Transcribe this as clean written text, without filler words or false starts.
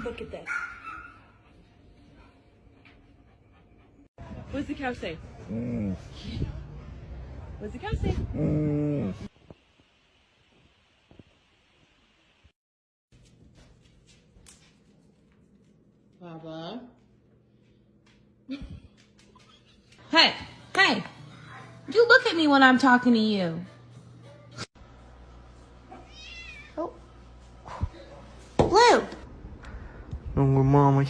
Look at this. What does the cow say? What does the cow say? Baba. Hey, hey, you look at me when I'm talking to you. Oh. Blue. Nunggu mama.